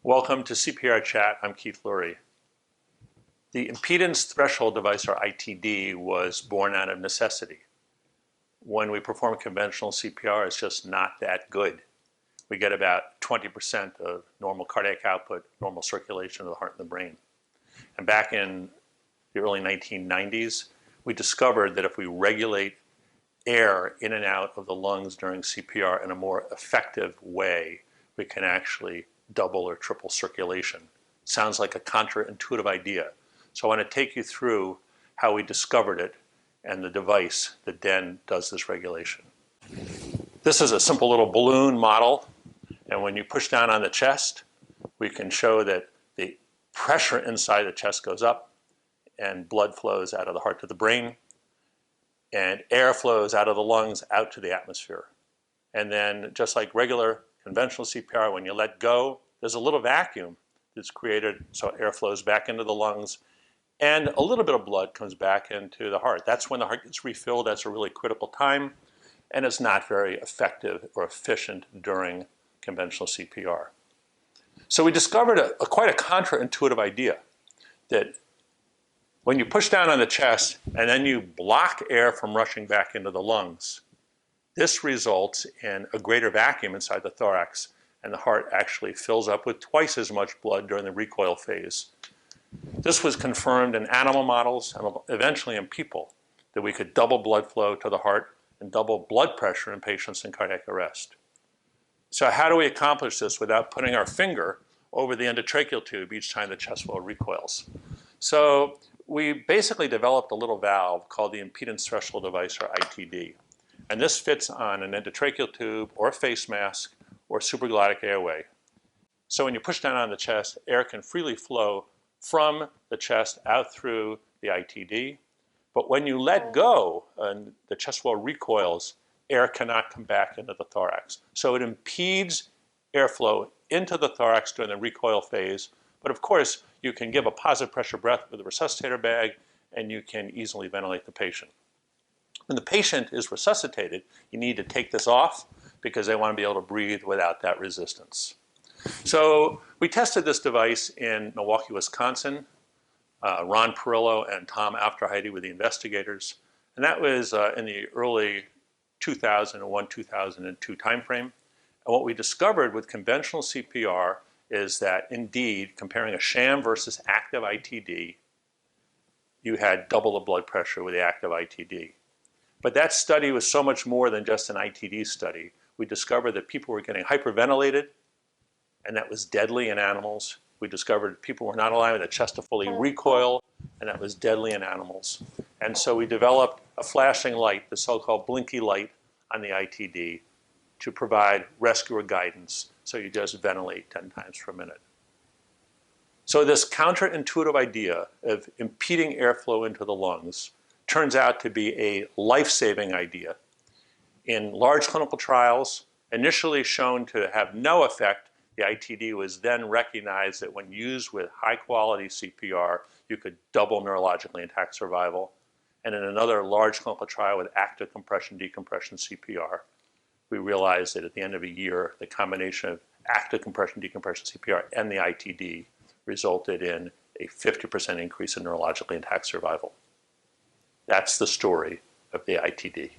Welcome to CPR Chat. I'm Keith Lurie. The Impedance Threshold Device, or ITD, was born out of necessity. When we perform conventional CPR, it's just not that good. We get about 20% of normal cardiac output, normal circulation of the heart and the brain. And back in the early 1990s, we discovered that if we regulate air in and out of the lungs during CPR in a more effective way, we can actually double or triple circulation. Sounds like a counterintuitive idea. So I want to take you through how we discovered it and the device that then does this regulation. This is a simple little balloon model, and when you push down on the chest, we can show that the pressure inside the chest goes up and blood flows out of the heart to the brain, and air flows out of the lungs out to the atmosphere. And then just like regular conventional CPR, when you let go, there's a little vacuum that's created so air flows back into the lungs and a little bit of blood comes back into the heart. That's when the heart gets refilled. That's a really critical time, and it's not very effective or efficient during conventional CPR. So we discovered quite a counterintuitive idea that when you push down on the chest and then you block air from rushing back into the lungs, this results in a greater vacuum inside the thorax, and the heart actually fills up with twice as much blood during the recoil phase. This was confirmed in animal models and eventually in people, that we could double blood flow to the heart and double blood pressure in patients in cardiac arrest. So how do we accomplish this without putting our finger over the endotracheal tube each time the chest wall recoils? So we basically developed a little valve called the Impedance Threshold Device, or ITD. And this fits on an endotracheal tube or a face mask or supraglottic airway. So when you push down on the chest, air can freely flow from the chest out through the ITD. But when you let go and the chest wall recoils, air cannot come back into the thorax. So it impedes airflow into the thorax during the recoil phase. But of course, you can give a positive pressure breath with a resuscitator bag, and you can easily ventilate the patient. When the patient is resuscitated, you need to take this off because they want to be able to breathe without that resistance. So we tested this device in Milwaukee, Wisconsin. Ron Perillo and Tom Afterheide were the investigators. And that was in the early 2001-2002 timeframe. And what we discovered with conventional CPR is that indeed, comparing a sham versus active ITD, you had double the blood pressure with the active ITD. But that study was so much more than just an ITD study. We discovered that people were getting hyperventilated, and that was deadly in animals. We discovered people were not allowing the chest to fully recoil, and that was deadly in animals. And so we developed a flashing light, the so-called blinky light on the ITD, to provide rescuer guidance, so you just ventilate 10 times per minute. So this counterintuitive idea of impeding airflow into the lungs turns out to be a life-saving idea. In large clinical trials, initially shown to have no effect, the ITD was then recognized that when used with high-quality CPR, you could double neurologically intact survival. And in another large clinical trial with active compression decompression CPR, we realized that at the end of a year, the combination of active compression decompression CPR and the ITD resulted in a 50% increase in neurologically intact survival. That's the story of the ITD.